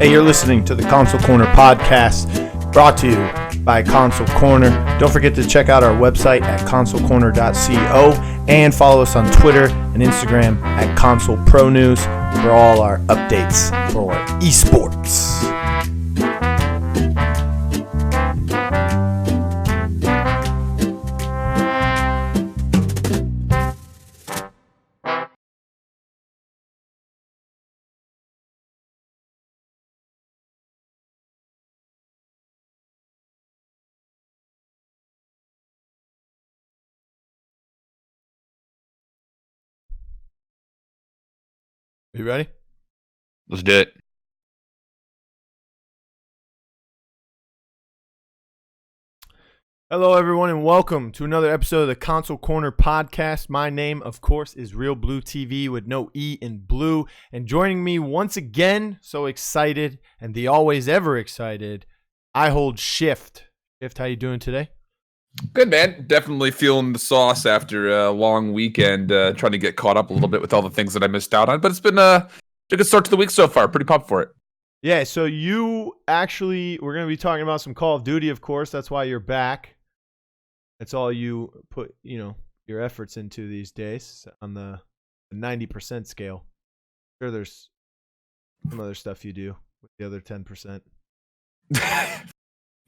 Hey, you're listening to the Console Corner podcast, brought to you by Console Corner. Don't forget to check out our website at consolecorner.co and follow us on Twitter and Instagram at Console Pro News for all our updates for esports. You ready? Let's do it. Hello, everyone, and welcome to another episode of the Console Corner podcast. My name, of course, is Real Blue TV with no E in blue. And joining me once again, so excited, and the always ever excited, I hold Shift. Shift, how you doing today? Good, man. Definitely feeling the sauce after a long weekend, trying to get caught up a little bit with all the things that I missed out on. But it's been a good start to the week so far. Pretty pumped for it. Yeah, so we're going to be talking about some Call of Duty, of course. That's why you're back. That's all you put, your efforts into these days on the 90% scale. Sure, there's some other stuff you do with the other 10%.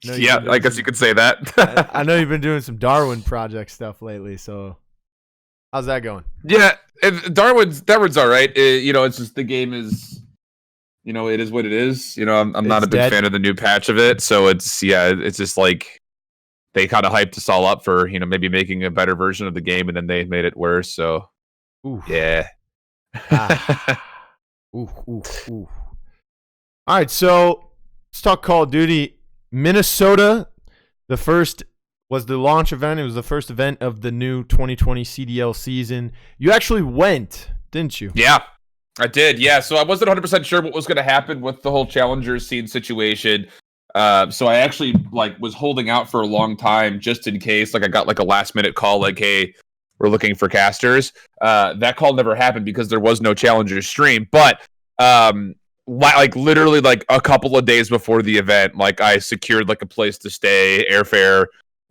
Yeah, I guess you could say that. I know you've been doing some Darwin project stuff lately, so how's that going? Yeah, Darwin's all right. It's just the game is, it is what it is. I'm not a big fan of the new patch of it, so it's just like they kind of hyped us all up for, maybe making a better version of the game, and then they made it worse. So, yeah. Ooh. All right, so let's talk Call of Duty. Minnesota, the first was the launch event. It was the first event of the new 2020 CDL season. You actually went, didn't you? Yeah, I did. Yeah, so I wasn't 100% sure what was going to happen with the whole challenger scene situation. So I actually was holding out for a long time just in case. I got a last minute call hey, we're looking for casters. That call never happened because there was no challenger stream. But literally a couple of days before the event, I secured a place to stay, airfare,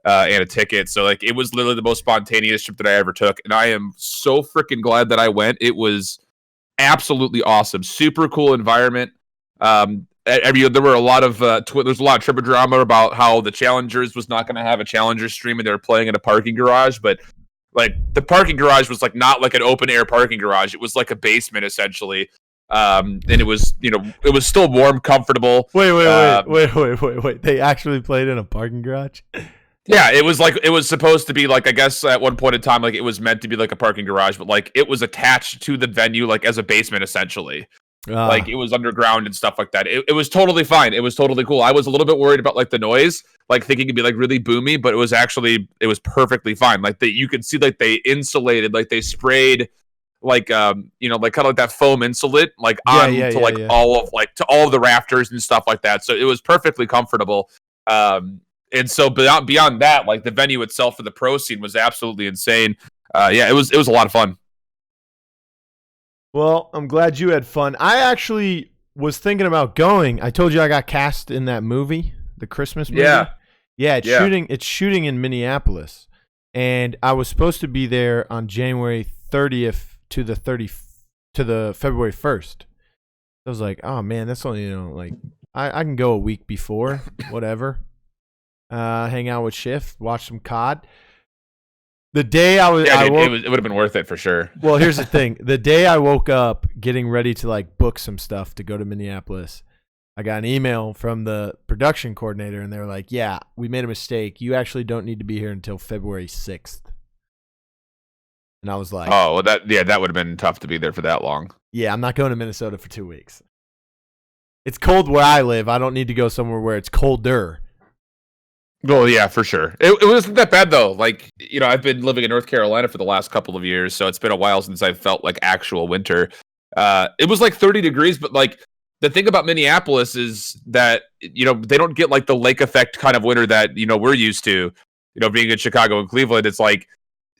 and a ticket. So it was literally the most spontaneous trip that I ever took, and I am so freaking glad that I went. It was absolutely awesome, super cool environment. There were a lot of there's a lot of trivia drama about how the challengers was not going to have a challenger stream and they were playing in a parking garage, but the parking garage was not an open air parking garage. It was a basement essentially. And it was, it was still warm, comfortable. Wait. They actually played in a parking garage? Yeah, it was supposed to be I guess at one point in time, it was meant to be a parking garage, but it was attached to the venue, as a basement essentially. It was underground and stuff like that. It was totally fine. It was totally cool. I was a little bit worried about the noise, thinking it'd be really boomy, but it was perfectly fine. You could see they insulated, they sprayed kind of that foam insulate all of to all of the rafters and stuff like that. So it was perfectly comfortable. And so beyond that, the venue itself for the pro scene was absolutely insane. It was a lot of fun. Well, I'm glad you had fun. I actually was thinking about going. I told you I got cast in that movie, the Christmas movie. Yeah, it's shooting in Minneapolis. And I was supposed to be there on January 30th to the February 1st. I was like, oh man, that's only I can go a week before, whatever. Hang out with Shift, watch some COD. The day it would have been worth it for sure. Well, here's the thing: the day I woke up, getting ready to book some stuff to go to Minneapolis, I got an email from the production coordinator, and they were like, "Yeah, we made a mistake. You actually don't need to be here until February 6th." And I was like, "Oh, well, that would have been tough to be there for that long." Yeah, I'm not going to Minnesota for 2 weeks. It's cold where I live. I don't need to go somewhere where it's colder. Well, yeah, for sure. It wasn't that bad though. I've been living in North Carolina for the last couple of years, so it's been a while since I've felt actual winter. It was 30 degrees, but the thing about Minneapolis is that they don't get the lake effect kind of winter that we're used to. Being in Chicago and Cleveland, it's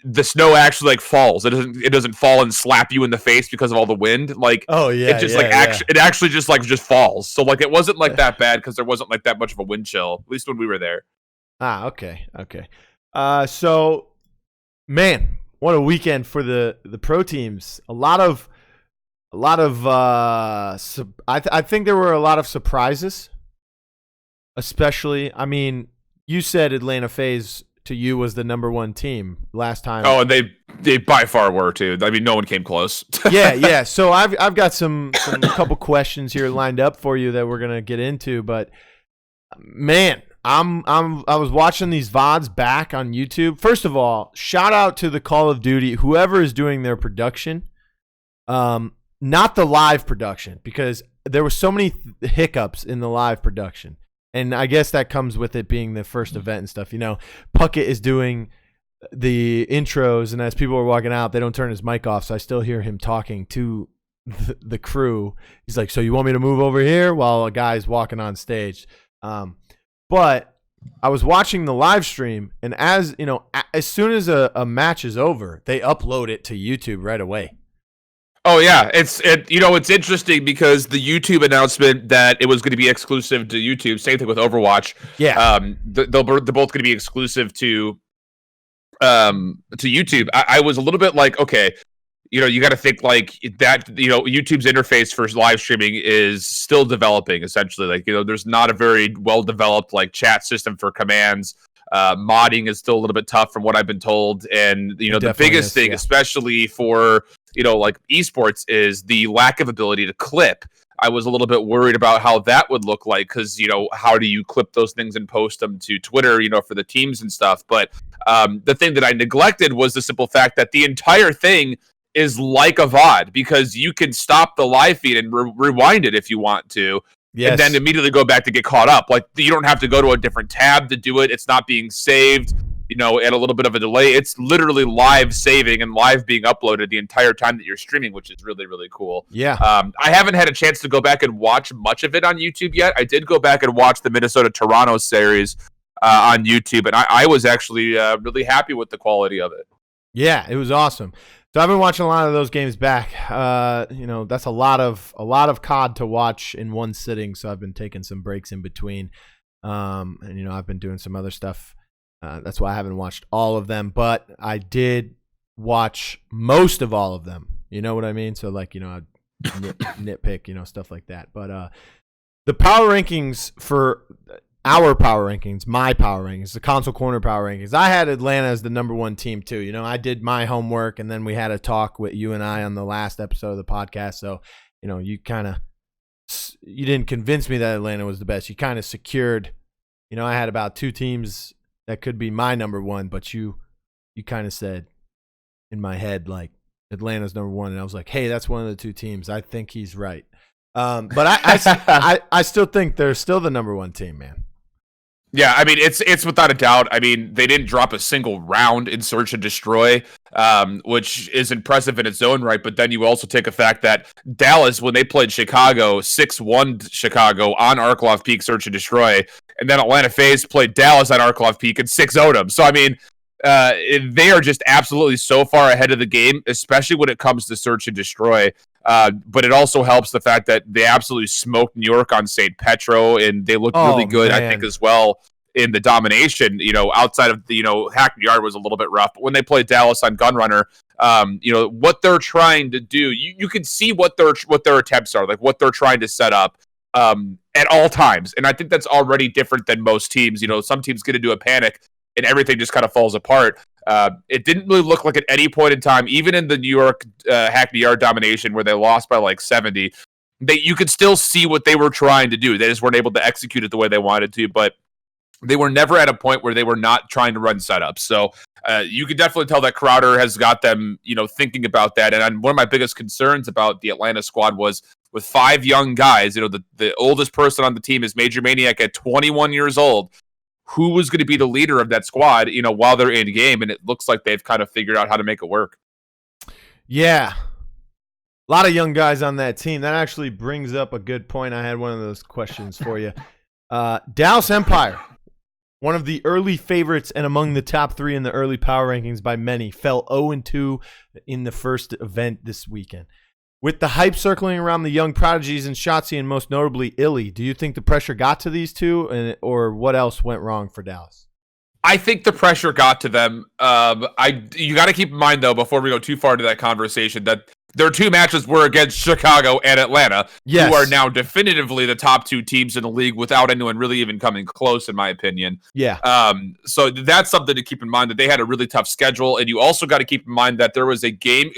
the snow actually like falls. It doesn't fall and slap you in the face because of all the wind. Like, oh yeah, it just yeah. it actually just falls. So like it wasn't like that bad because there wasn't like that much of a wind chill, at least when we were there. Okay. So man, what a weekend for the pro teams. I think there were a lot of surprises, especially. I mean, you said Atlanta FaZe to you was the number one team last time. Oh, and they by far were too. I mean, no one came close. yeah. So I've got some couple questions here lined up for you that we're gonna get into, but man, I was watching these VODs back on YouTube. First of all, shout out to the Call of Duty, whoever is doing their production. Not the live production, because there were so many hiccups in the live production. And I guess that comes with it being the first event and stuff. You know, Puckett is doing the intros, and as people are walking out, they don't turn his mic off, so I still hear him talking to the crew. He's like, so you want me to move over here, while a guy's walking on stage. But I was watching the live stream, and as you know, as soon as a match is over, they upload it to YouTube right away. Oh yeah, it's interesting because the YouTube announcement that it was going to be exclusive to YouTube. Same thing with Overwatch. Yeah, they're both going to be exclusive to YouTube. I was a little bit like, okay, you got to think like that. YouTube's interface for live streaming is still developing. Essentially, like there's not a very well developed like chat system for commands. Modding is still a little bit tough from what I've been told, and the biggest thing, especially for like esports, is the lack of ability to clip. I was a little bit worried about how that would look like, because how do you clip those things and post them to Twitter, for the teams and stuff. But the thing that I neglected was the simple fact that the entire thing is like a VOD, because you can stop the live feed and rewind it if you want to. Yes. And then immediately go back to get caught up. Like, you don't have to go to a different tab to do it. It's not being saved, at a little bit of a delay. It's literally live saving and live being uploaded the entire time that you're streaming, which is really, really cool. Yeah. I haven't had a chance to go back and watch much of it on YouTube yet. I did go back and watch the Minnesota-Toronto series on YouTube, and I was actually really happy with the quality of it. Yeah, it was awesome. So I've been watching a lot of those games back. That's a lot of COD to watch in one sitting. So I've been taking some breaks in between, and I've been doing some other stuff. That's why I haven't watched all of them, but I did watch most of all of them. You know what I mean? So like I'd nitpick, stuff like that. But the power rankings for our power rankings, my power rankings, the Console Corner power rankings, I had Atlanta as the number one team too. I did my homework, and then we had a talk with you and I on the last episode of the podcast. So, you didn't convince me that Atlanta was the best. You kind of secured, I had about two teams that could be my number one, but you kind of said in my head, like, Atlanta's number one. And I was like, hey, that's one of the two teams. I think he's right. But I still think they're still the number one team, man. Yeah, I mean, it's without a doubt. I mean, they didn't drop a single round in Search and Destroy, which is impressive in its own right. But then you also take a fact that Dallas, when they played Chicago, 6-1 Chicago on Arklov Peak Search and Destroy, and then Atlanta FaZe played Dallas on Arklov Peak and 6-0'd them. So, I mean, they are just absolutely so far ahead of the game, especially when it comes to Search and Destroy. But it also helps the fact that they absolutely smoked New York on St. Petro, and they looked really good, man. I think, as well in the domination. Outside of the, Hackney Yard was a little bit rough, but when they played Dallas on Gunrunner, what they're trying to do, you can see what their attempts are, like what they're trying to set up at all times. And I think that's already different than most teams. Some teams get into a panic and everything just kind of falls apart. It didn't really look like at any point in time, even in the New York Hackney Yard domination where they lost by like 70, you could still see what they were trying to do. They just weren't able to execute it the way they wanted to, but they were never at a point where they were not trying to run setups. So you could definitely tell that Crowder has got them, thinking about that. And one of my biggest concerns about the Atlanta squad was with 5 young guys, the oldest person on the team is Major Maniac at 21 years old. Who was going to be the leader of that squad, while they're in game? And it looks like they've kind of figured out how to make it work. Yeah. A lot of young guys on that team. That actually brings up a good point. I had one of those questions for you. Dallas Empire. one of the early favorites and among the top 3 in the early power rankings by many, fell 0-2 in the first event this weekend. With the hype circling around the young prodigies and Shotzi, and most notably Illy, do you think the pressure got to these two, or what else went wrong for Dallas? I think the pressure got to them. You got to keep in mind, though, before we go too far into that conversation, that their 2 matches were against Chicago and Atlanta, yes, who are now definitively the top 2 teams in the league without anyone really even coming close, in my opinion. Yeah. So that's something to keep in mind, that they had a really tough schedule. And you also got to keep in mind that there was a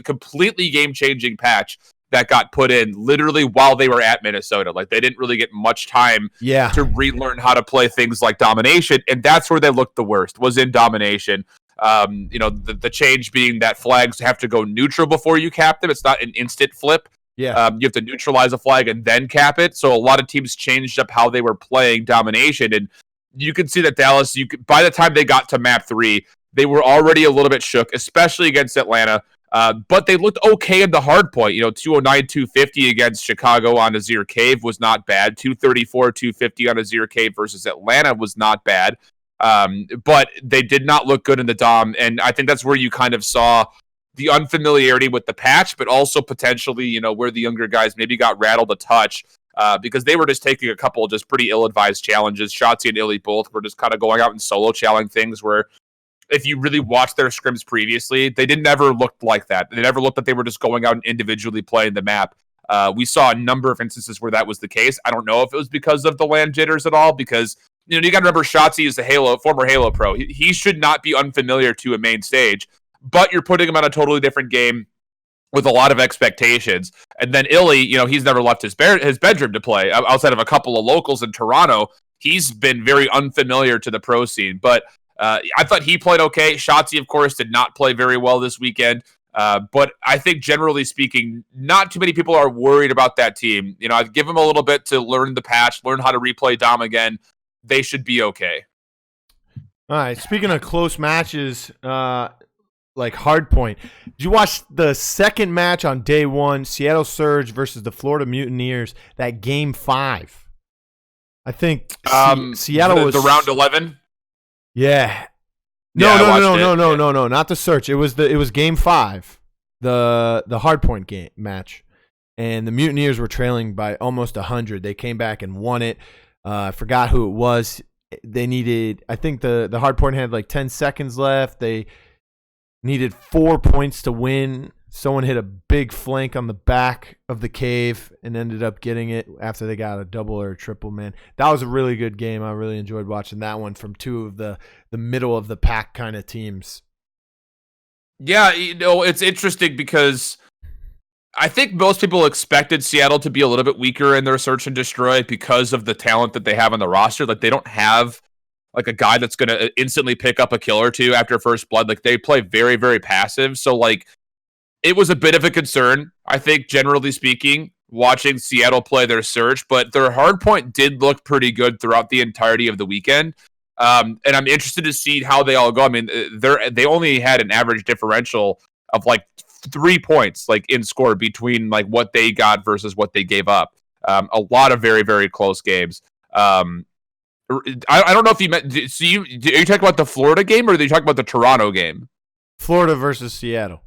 completely game-changing patch that got put in literally while they were at Minnesota. Like, they didn't really get much time to relearn how to play things like domination. And that's where they looked the worst, was in domination. The change being that flags have to go neutral before you cap them. It's not an instant flip. Yeah. You have to neutralize a flag and then cap it. So a lot of teams changed up how they were playing domination. And you can see that Dallas, by the time they got to map 3, they were already a little bit shook, especially against Atlanta. But they looked okay in the hard point. 209, 250 against Chicago on Azir Cave was not bad. 234, 250 on Azir Cave versus Atlanta was not bad. But they did not look good in the Dom. And I think that's where you kind of saw the unfamiliarity with the patch, but also potentially, where the younger guys maybe got rattled a touch. Because they were just taking a couple of just pretty ill-advised challenges. Shotzi and Illy both were just kind of going out and solo challenging things where, if you really watched their scrims previously, they didn't ever look like that. They never looked like they were just going out and individually playing the map. We saw a number of instances where that was the case. I don't know if it was because of the land jitters at all, because you got to remember Shotzi is a former Halo pro. He should not be unfamiliar to a main stage, but you're putting him on a totally different game with a lot of expectations. And then Illy, he's never left his bedroom to play outside of a couple of locals in Toronto. He's been very unfamiliar to the pro scene, but I thought he played okay. Shotzi, of course, did not play very well this weekend. But I think, generally speaking, not too many people are worried about that team. I'd give them a little bit to learn the patch, learn how to replay Dom again. They should be okay. All right. Speaking of close matches, like Hardpoint, did you watch the second match on day 1, Seattle Surge versus the Florida Mutineers, that game 5? I think Seattle was the round 11. Yeah. No, Not the search. It was game 5, the Hardpoint game match, and the Mutineers were trailing by almost 100. They came back and won it. I forgot who it was. They needed, I think the Hardpoint had like 10 seconds left. They needed 4 points to win. Someone hit a big flank on the back of the cave and ended up getting it after they got a double or a triple, man. That was a really good game. I really enjoyed watching that one from 2 of the middle of the pack kind of teams. Yeah, it's interesting because I think most people expected Seattle to be a little bit weaker in their search and destroy because of the talent that they have on the roster. Like, they don't have like a guy that's going to instantly pick up a kill or 2 after first blood. Like, they play very, very passive. So, like, it was a bit of a concern, I think, generally speaking, watching Seattle play their search, but their hardpoint did look pretty good throughout the entirety of the weekend. And I'm interested to see how they all go. I mean, they only had an average differential of like 3 points, like in score, between like what they got versus what they gave up. A lot of very, very close games. I don't know if you meant. So are you talking about the Florida game, or are you talking about the Toronto game? Florida versus Seattle.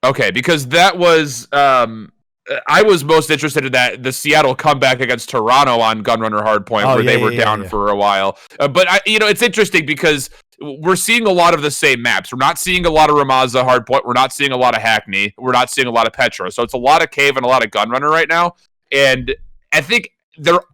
Okay, because that was I was most interested in the Seattle comeback against Toronto on Gunrunner Hardpoint, where they were down for a while. But it's interesting because we're seeing a lot of the same maps. We're not seeing a lot of Ramaza Hardpoint. We're not seeing a lot of Hackney. We're not seeing a lot of Petra. So it's a lot of Cave and a lot of Gunrunner right now. And I think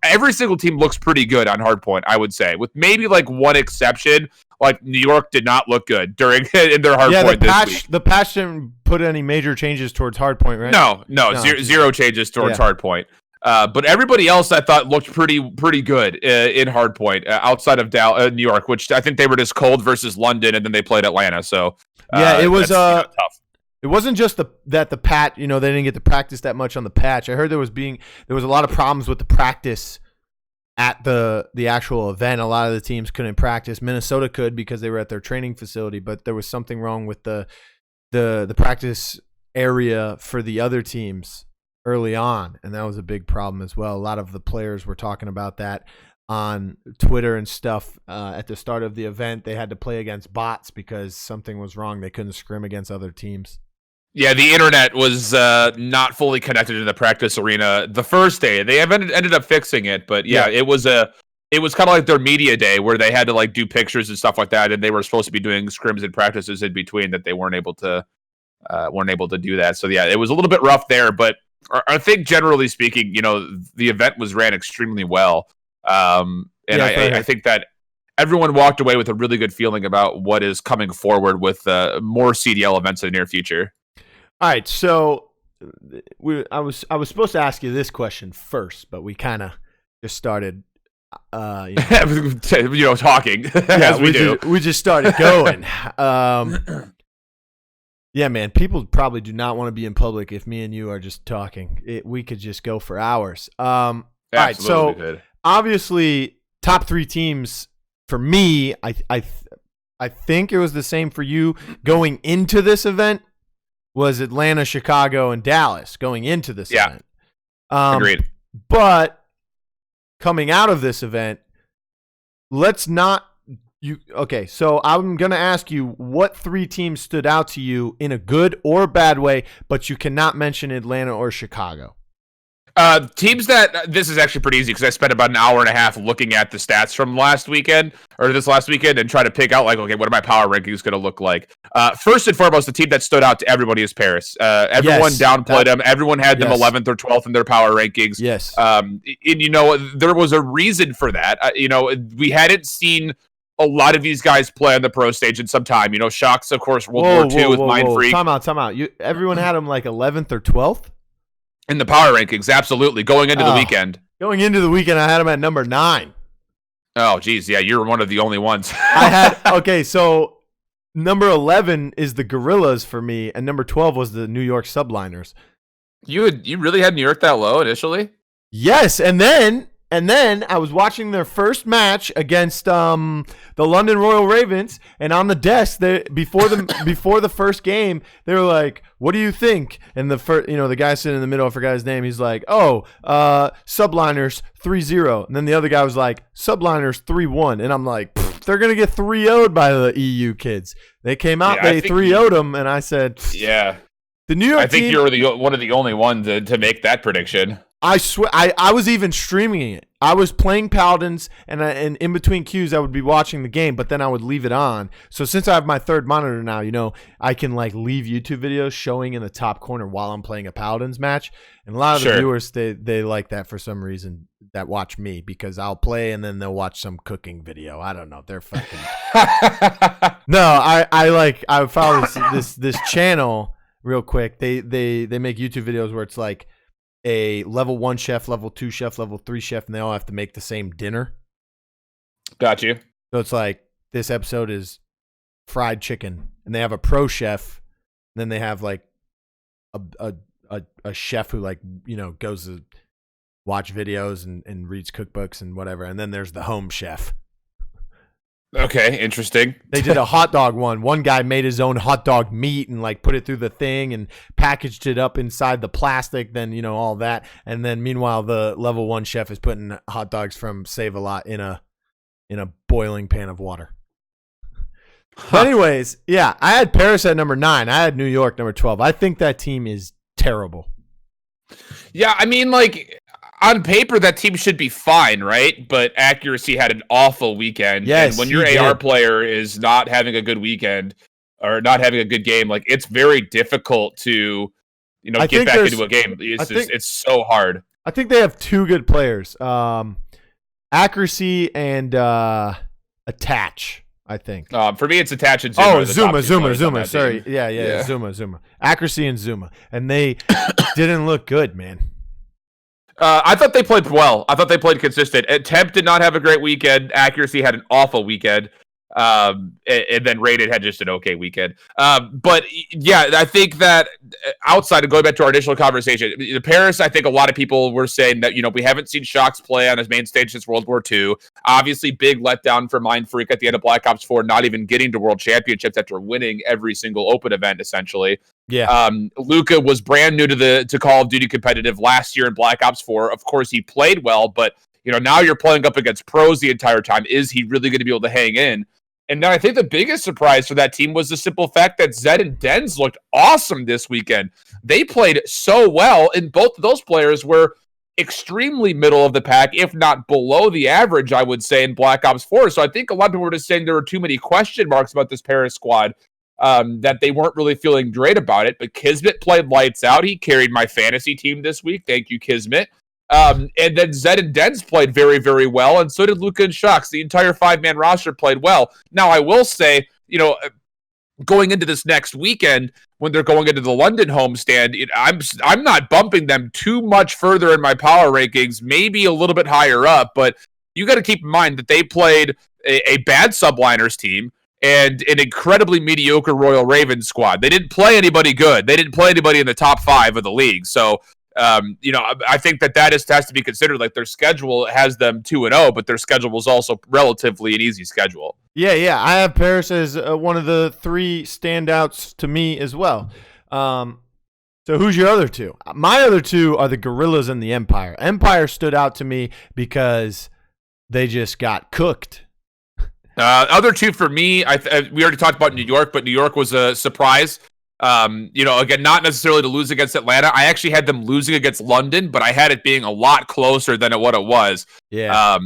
every single team looks pretty good on Hardpoint, I would say, with maybe like one exception. Like, New York did not look good in their hardpoint this week. The patch didn't put any major changes towards hardpoint, right? No. Zero changes towards hardpoint. But everybody else I thought looked pretty good in hardpoint outside of New York, which I think they were just cold versus London, and then they played Atlanta. So it was tough. It wasn't just that the patch, they didn't get to practice that much on the patch. I heard there was a lot of problems with the practice at the actual event. A lot of the teams couldn't practice. Minnesota could because they were at their training facility, but there was something wrong with the practice area for the other teams early on, and that was a big problem as well. A lot of the players were talking about that on Twitter and stuff at the start of the event. They had to play against bots because something was wrong. They couldn't scrim against other teams. Yeah, the internet was not fully connected to the practice arena the first day. They ended up fixing it, but it was kind of like their media day where they had to like do pictures and stuff like that, and they were supposed to be doing scrims and practices in between that they weren't able to do that. So yeah, it was a little bit rough there, but I think generally speaking, the event was ran extremely well. I think that everyone walked away with a really good feeling about what is coming forward with more CDL events in the near future. All right, so I was supposed to ask you this question first, but we kind of just started, talking as we do. We just started going. Yeah, man, people probably do not want to be in public if me and you are just talking. We could just go for hours. All right, so obviously, top 3 teams for me. I think it was the same for you going into this event. Was Atlanta, Chicago, and Dallas going into this event? Agreed. But coming out of this event, let's not. Okay, so I'm going to ask you what 3 teams stood out to you in a good or bad way, but you cannot mention Atlanta or Chicago. Teams that this is actually pretty easy because I spent about an hour and a half looking at the stats from this last weekend and try to pick out like, okay, what are my power rankings going to look like? First and foremost, the team that stood out to everybody is Paris. Everyone downplayed them. Everyone had them 11th or 12th in their power rankings. Yes. And there was a reason for that. We hadn't seen a lot of these guys play on the pro stage in some time. Shocks, of course, World War II with Mind Freak. Time out. Everyone had them like 11th or 12th? In the power rankings, absolutely. Going into the weekend. Going into the weekend, I had them at number 9. Oh, geez. Yeah, you're one of the only ones. So number 11 is the Gorillas for me, and number 12 was the New York Subliners. You really had New York that low initially? Yes, and then I was watching their first match against the London Royal Ravens, and on the desk before the first game, they were like, "What do you think?" And the guy sitting in the middle, I forgot his name. He's like, "Oh, Subliners 3-0," and then the other guy was like, "Subliners 3-1," and I'm like, "They're gonna get 3-0'd by the EU kids." They came out, they 3-0'd them, and I said, "Yeah." The New York. I think you're one of the only ones to make that prediction. I swear, I was even streaming it. I was playing Paladins, and in between cues, I would be watching the game, but then I would leave it on. So since I have my third monitor now, I can like leave YouTube videos showing in the top corner while I'm playing a Paladins match. And a lot of the viewers, they like that for some reason that watch me because I'll play and then they'll watch some cooking video. I don't know. They're fucking. No, I follow this channel real quick. They make YouTube videos where it's like a level 1 chef, level 2 chef, level 3 chef, and they all have to make the same dinner. Got you. So it's like this episode is fried chicken, and they have a pro chef, and then they have like a chef who like goes to watch videos and reads cookbooks and whatever, and then there's the home chef. Okay, interesting. They did a hot dog one. One guy made his own hot dog meat and like put it through the thing and packaged it up inside the plastic, then all that. And then meanwhile the level 1 chef is putting hot dogs from Save-A-Lot in a boiling pan of water. But anyways, yeah, I had Paris at number 9. I had New York number 12. I think that team is terrible. Yeah, I mean, like on paper, that team should be fine, right? But Accuracy had an awful weekend. Yes, and when your AR player is not having a good weekend or not having a good game, like it's very difficult to, get back into a game. It's so hard. I think they have 2 good players, Accuracy and Attach. I think. For me, it's Attach and Zuma. Oh, Zuma. Sorry, yeah. Zuma. Accuracy and Zuma, and they didn't look good, man. I thought they played well. I thought they played consistent. Temp did not have a great weekend. Accuracy had an awful weekend. And then Rated had just an okay weekend. But yeah, I think that outside of going back to our initial conversation, the Paris, I think a lot of people were saying that, we haven't seen Shocks play on his main stage since World War II. Obviously, big letdown for Mind Freak at the end of Black Ops 4, not even getting to World Championships after winning every single open event, essentially. Yeah. Luca was brand new to Call of Duty competitive last year in Black Ops 4. Of course, he played well, but Now you're playing up against pros the entire time. Is he really going to be able to hang in? And then I think the biggest surprise for that team was the simple fact that Zed and Dens looked awesome this weekend. They played so well, and both of those players were extremely middle of the pack, if not below the average, I would say, in Black Ops 4. So I think a lot of people were just saying there were too many question marks about this Paris squad, that they weren't really feeling great about it. But Kismet played lights out. He carried my fantasy team this week. Thank you, Kismet. And then Zed and Dens played very, very well, and so did Luca and Shocks. The entire 5-man roster played well. Now, I will say, going into this next weekend, when they're going into the London homestand, I'm not bumping them too much further in my power rankings, maybe a little bit higher up, but you got to keep in mind that they played a bad subliners team and an incredibly mediocre Royal Ravens squad. They didn't play anybody good. They didn't play anybody in the top 5 of the league. So, I think that has to be considered. Like, their schedule has them 2-0, but their schedule is also relatively an easy schedule. Yeah. I have Paris as one of the 3 standouts to me as well. So who's your other 2? My other 2 are the Gorillas and the Empire. Empire stood out to me because they just got cooked. Other 2 for me, we already talked about New York, but New York was a surprise. Again, not necessarily to lose against Atlanta. I actually had them losing against London, but I had it being a lot closer than what it was. Yeah.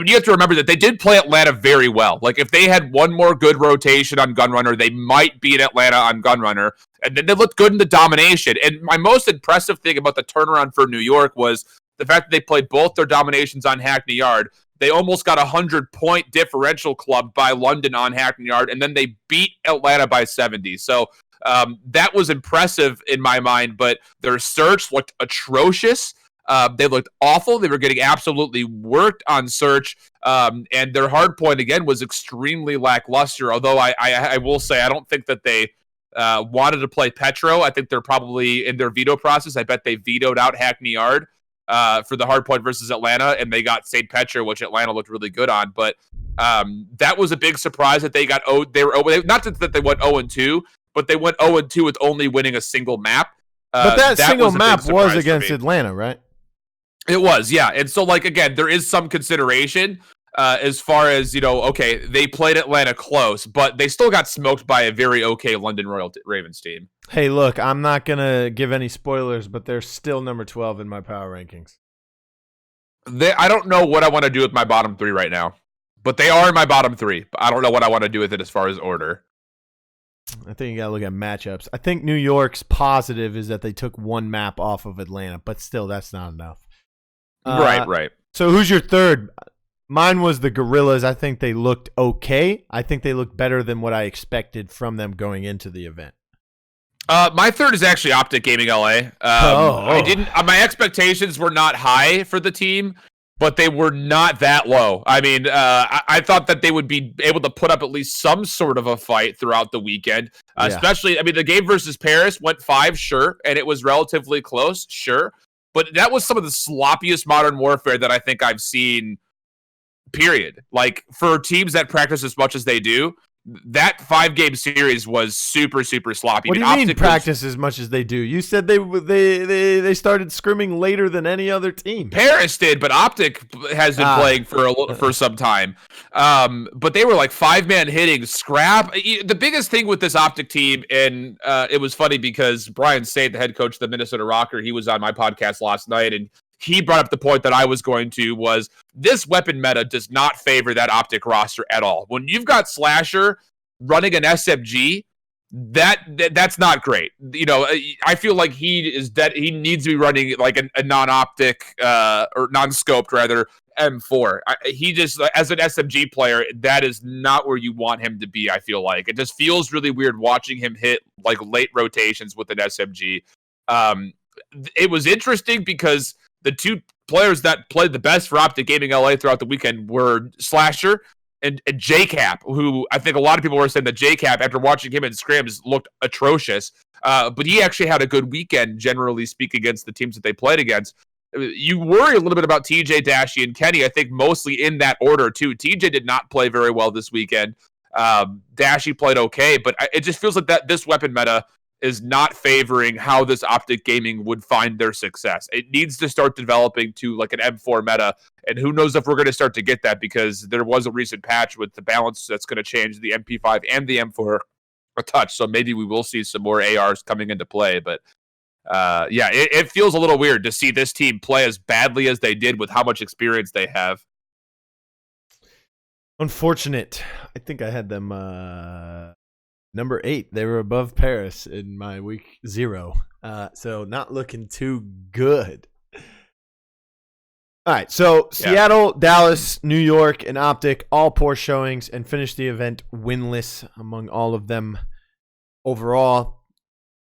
You have to remember that they did play Atlanta very well. Like, if they had one more good rotation on Gunrunner, they might beat Atlanta on Gunrunner. And then they looked good in the domination. And my most impressive thing about the turnaround for New York was the fact that they played both their dominations on Hackney Yard. They almost got a 100-point differential club by London on Hackney Yard, and then they beat Atlanta by 70. So, that was impressive in my mind, but their search looked atrocious. They looked awful. They were getting absolutely worked on search, and their hard point, again, was extremely lackluster, although I will say I don't think that they wanted to play Petro. I think they're probably in their veto process. I bet they vetoed out Hackney Yard for the hard point versus Atlanta, and they got St. Petro, which Atlanta looked really good on, but that was a big surprise that they got not that they went 0-2, but they went 0-2 with only winning a single map. But that single map was against Atlanta, right? It was, yeah. And so, again, there is some consideration as far as, okay, they played Atlanta close, but they still got smoked by a very okay London Royal Ravens team. Hey, look, I'm not going to give any spoilers, but they're still number 12 in my power rankings. I don't know what I want to do with my bottom 3 right now, but they are in my bottom 3. But I don't know what I want to do with it as far as order. I think you got to look at matchups. I think New York's positive is that they took one map off of Atlanta, but still, that's not enough. Right. So who's your third? Mine was the Gorillas. I think they looked okay. I think they looked better than what I expected from them going into the event. My third is actually Optic Gaming LA. My expectations were not high for the team, but they were not that low. I mean, I thought that they would be able to put up at least some sort of a fight throughout the weekend. Especially, I mean, the game versus Paris went 5, sure, and it was relatively close, sure. But that was some of the sloppiest Modern Warfare that I think I've seen, period. Like, for teams that practice as much as they do, that 5-game series was super, super sloppy. What do you mean practice as much as they do? You said they started scrimming later than any other team. Paris did, but Optic has been playing for some time. But they were like 5-man hitting, scrap. The biggest thing with this Optic team, and it was funny because Brian State, the head coach of the Minnesota Rocker, he was on my podcast last night, and he brought up the point that I was going to, was this weapon meta does not favor that Optic roster at all. When you've got Slasher running an SMG, that's not great. I feel like he needs to be running like a non-optic or non-scoped rather M4. He just, as an SMG player, that is not where you want him to be. I feel like it just feels really weird watching him hit like late rotations with an SMG. It was interesting because the 2 players that played the best for Optic Gaming LA throughout the weekend were Slasher and JCap, who I think a lot of people were saying that JCap, after watching him in scrims, looked atrocious. But he actually had a good weekend, generally speaking, against the teams that they played against. You worry a little bit about TJ, Dashy, and Kenny, I think mostly in that order, too. TJ did not play very well this weekend. Dashy played okay, but it just feels like that this weapon meta is not favoring how this Optic Gaming would find their success. It needs to start developing to like an M4 meta, and who knows if we're going to start to get that, because there was a recent patch with the balance that's going to change the MP5 and the M4 a touch, so maybe we will see some more ARs coming into play. But it feels a little weird to see this team play as badly as they did with how much experience they have. Unfortunate. I think I had them number 8. They were above Paris in my week 0. So not looking too good. All right. So Seattle, Dallas, New York, and Optic, all poor showings, and finished the event winless among all of them. Overall,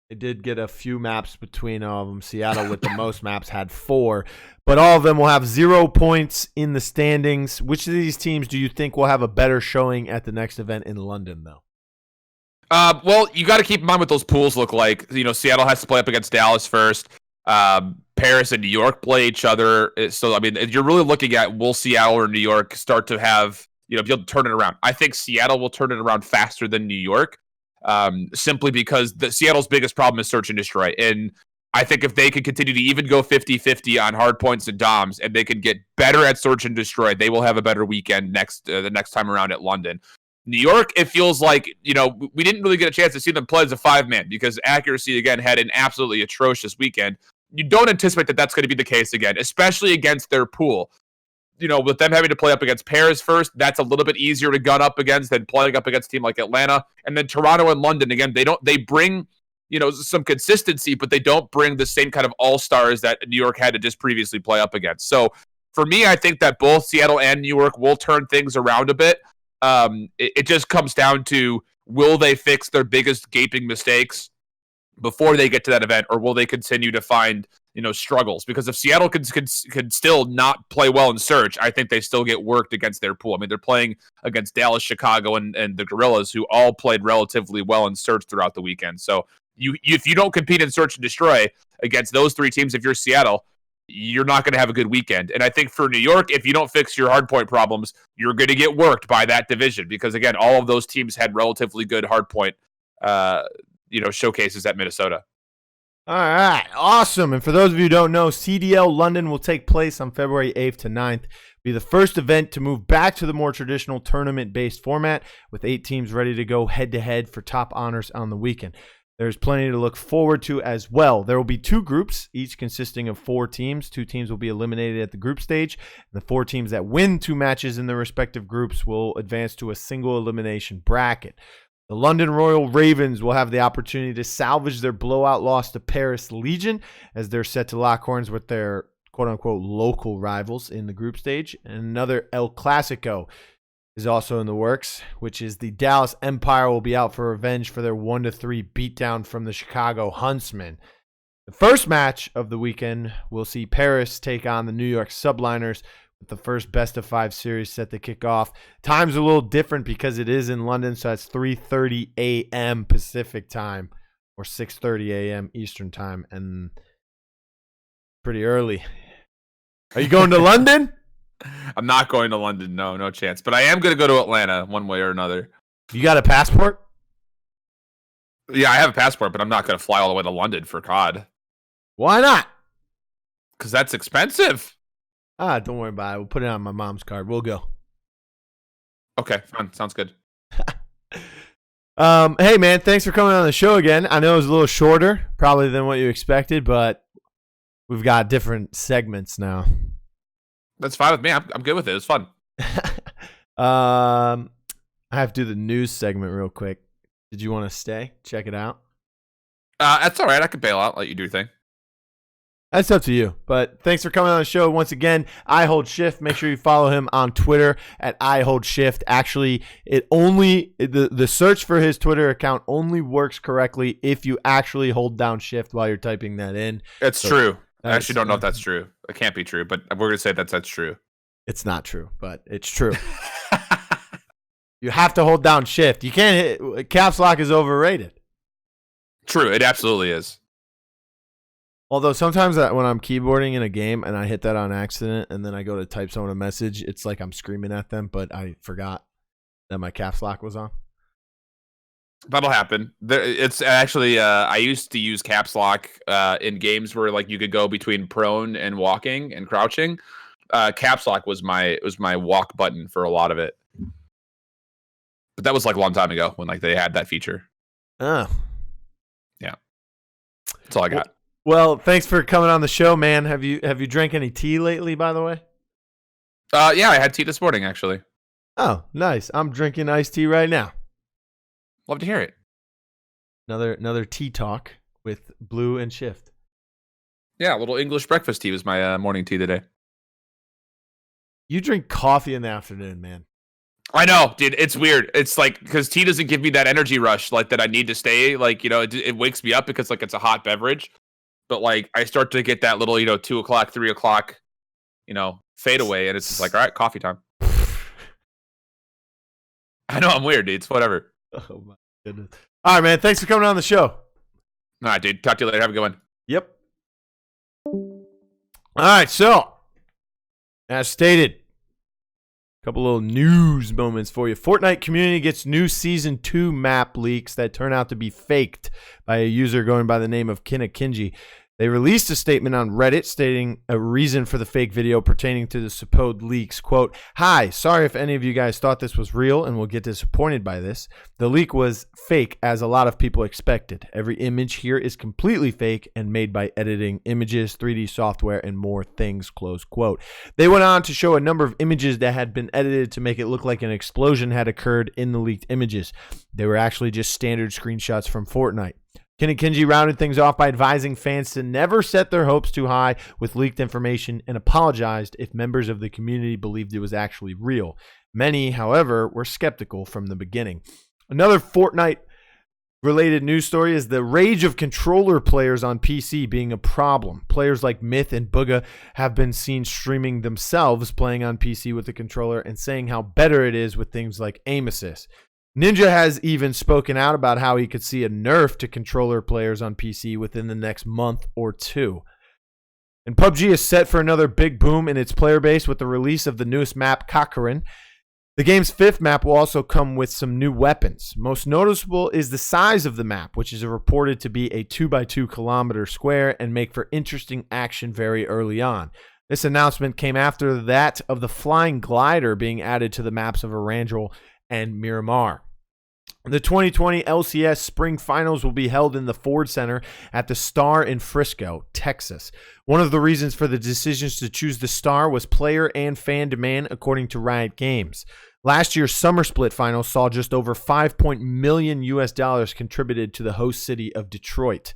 they did get a few maps between all of them. Seattle, with the most maps, had 4. But all of them will have 0 points in the standings. Which of these teams do you think will have a better showing at the next event in London, though? Well, you got to keep in mind what those pools look like. You know, Seattle has to play up against Dallas first. Paris and New York play each other. So, I mean, you're really looking at, will Seattle or New York start to have, be able to turn it around? I think Seattle will turn it around faster than New York, simply because Seattle's biggest problem is search and destroy. And I think if they can continue to even go 50-50 on hard points and DOMs, and they can get better at search and destroy, they will have a better weekend the next time around at London. New York, it feels like, we didn't really get a chance to see them play as a 5-man because accuracy, again, had an absolutely atrocious weekend. You don't anticipate that that's going to be the case again, especially against their pool. With them having to play up against Paris first, that's a little bit easier to gun up against than playing up against a team like Atlanta. And then Toronto and London, again, they bring, some consistency, but they don't bring the same kind of all-stars that New York had to just previously play up against. So for me, I think that both Seattle and New York will turn things around a bit. It just comes down to, will they fix their biggest gaping mistakes before they get to that event, or will they continue to find struggles? Because if Seattle could still not play well in search, I think they still get worked against their pool. I mean, they're playing against Dallas, Chicago, and the Gorillas, who all played relatively well in search throughout the weekend. So if you don't compete in search and destroy against those 3 teams, if you're Seattle, you're not going to have a good weekend. And I think for New York, if you don't fix your hardpoint problems, you're going to get worked by that division, because again, all of those teams had relatively good hardpoint showcases at Minnesota. All right, awesome. And for those of you who don't know, CDL London will take place on February 8th to 9th. Be the first event to move back to the more traditional tournament-based format, with 8 teams ready to go head-to-head for top honors on the weekend. There's plenty to look forward to as well. There will be 2 groups, each consisting of 4 teams. 2 teams will be eliminated at the group stage. And the 4 teams that win 2 matches in their respective groups will advance to a single elimination bracket. The London Royal Ravens will have the opportunity to salvage their blowout loss to Paris Legion, as they're set to lock horns with their quote-unquote local rivals in the group stage. And another El Clasico is also in the works, which is the Dallas Empire will be out for revenge for their 1-3 beatdown from the Chicago Huntsmen. The first match of the weekend will see Paris take on the New York Subliners, with the first best-of-5 series set to kick off. Time's a little different because it is in London, so that's 3:30 a.m. Pacific time, or 6:30 a.m. Eastern time, and pretty early. Are you going to London? I'm not going to London, no chance. But I am going to go to Atlanta one way or another. You got a passport? Yeah, I have a passport, but I'm not going to fly all the way to London for COD. Why not? Because that's expensive. Don't worry about it. We'll put it on my mom's card. We'll go. Okay, fine. Sounds good. Hey, man, thanks for coming on the show again. I know it was a little shorter, probably than what you expected, but we've got different segments now. That's fine with me. I'm good with it. It was fun. I have to do the news segment real quick. Did you want to stay? Check it out. That's all right. I could bail out. Let you do your thing. That's up to you. But thanks for coming on the show once again. I Hold Shift. Make sure you follow him on Twitter at I Hold Shift. Actually, the search for his Twitter account only works correctly if you actually hold down Shift while you're typing that in. It's true. I actually don't know if that's true. It can't be true, but we're going to say that's true. It's not true, but it's true. You have to hold down Shift. You can't hit caps lock is overrated. True, it absolutely is. Although sometimes when I'm keyboarding in a game and I hit that on accident and then I go to type someone a message, it's like I'm screaming at them, but I forgot that my caps lock was on. That'll happen. It's actually I used to use caps lock in games where like you could go between prone and walking and crouching. Caps lock was my walk button for a lot of it. But that was like a long time ago when like they had that feature. Oh. Yeah. That's all I got. Well, thanks for coming on the show, man. Have you drank any tea lately, by the way? Yeah, I had tea this morning actually. Oh, nice. I'm drinking iced tea right now. Love to hear it. Another tea talk with Blue and Shift. Yeah, a little English breakfast tea was my morning tea today. You drink coffee in the afternoon, man. I know, dude. It's weird. It's like because tea doesn't give me that energy rush like that I need to stay. Like it wakes me up because like it's a hot beverage, but like I start to get that little 2 o'clock, 3 o'clock, fade away, and it's just like all right, coffee time. I know I'm weird, dude. It's whatever. Oh my goodness. All right, man. Thanks for coming on the show. All right, dude. Talk to you later. Have a good one. Yep. All right, so as stated, a couple little news moments for you. Fortnite community gets new Season 2 map leaks that turn out to be faked by a user going by the name of Kinakinji. They released a statement on Reddit stating a reason for the fake video pertaining to the supposed leaks. Quote, "Hi, sorry if any of you guys thought this was real and will get disappointed by this. The leak was fake as a lot of people expected. Every image here is completely fake and made by editing images, 3D software, and more things," close quote. They went on to show a number of images that had been edited to make it look like an explosion had occurred in the leaked images. They were actually just standard screenshots from Fortnite. Kinakinji rounded things off by advising fans to never set their hopes too high with leaked information and apologized if members of the community believed it was actually real. Many, however, were skeptical from the beginning. Another Fortnite-related news story is the rage of controller players on PC being a problem. Players like Myth and Booga have been seen streaming themselves playing on PC with the controller and saying how better it is with things like aim assist. Ninja has even spoken out about how he could see a nerf to controller players on PC within the next month or two. And PUBG is set for another big boom in its player base with the release of the newest map, Kakarin. The game's 5th map will also come with some new weapons. Most noticeable is the size of the map, which is reported to be a 2x2 kilometer square and make for interesting action very early on. This announcement came after that of the flying glider being added to the maps of Arangel and Miramar. The 2020 LCS Spring Finals will be held in the Ford Center at the Star in Frisco, Texas. One of the reasons for the decisions to choose the Star was player and fan demand, according to Riot Games. Last year's Summer Split Finals saw just over $5 million contributed to the host city of Detroit.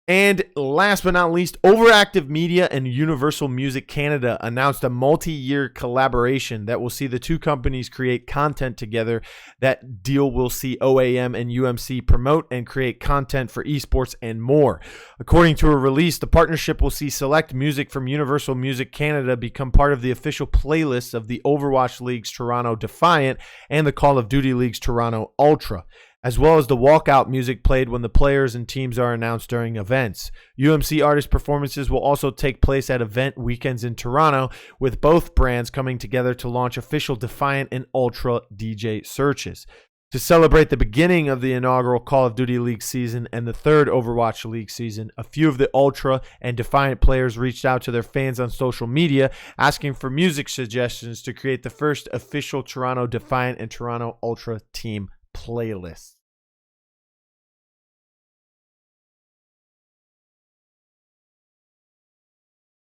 And last but not least, Overactive Media and Universal Music Canada announced a multi-year collaboration that will see the two companies create content together. That deal will see OAM and UMC promote and create content for esports and more. According to a release, the partnership will see select music from Universal Music Canada become part of the official playlists of the Overwatch League's Toronto Defiant and the Call of Duty League's Toronto Ultra, as well as the walkout music played when the players and teams are announced during events. UMC artist performances will also take place at event weekends in Toronto, with both brands coming together to launch official Defiant and Ultra DJ searches. To celebrate the beginning of the inaugural Call of Duty League season and the third Overwatch League season, a few of the Ultra and Defiant players reached out to their fans on social media, asking for music suggestions to create the first official Toronto Defiant and Toronto Ultra team playlist.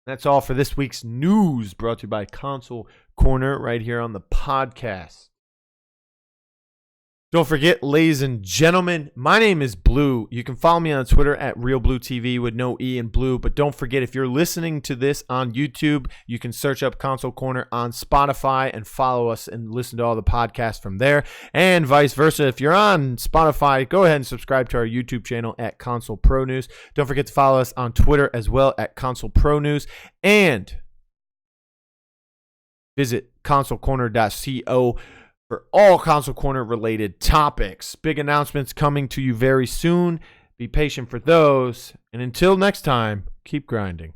That's all for this week's news, brought to you by Console Corner right here on the podcast. Don't forget, ladies and gentlemen, my name is Blue. You can follow me on Twitter at RealBlueTV with no E in blue. But don't forget, if you're listening to this on YouTube, you can search up Console Corner on Spotify and follow us and listen to all the podcasts from there. And vice versa, if you're on Spotify, go ahead and subscribe to our YouTube channel at Console Pro News. Don't forget to follow us on Twitter as well at Console Pro News. And visit consolecorner.co for all Console Corner related topics. Big announcements coming to you very soon. Be patient for those. And until next time, keep grinding.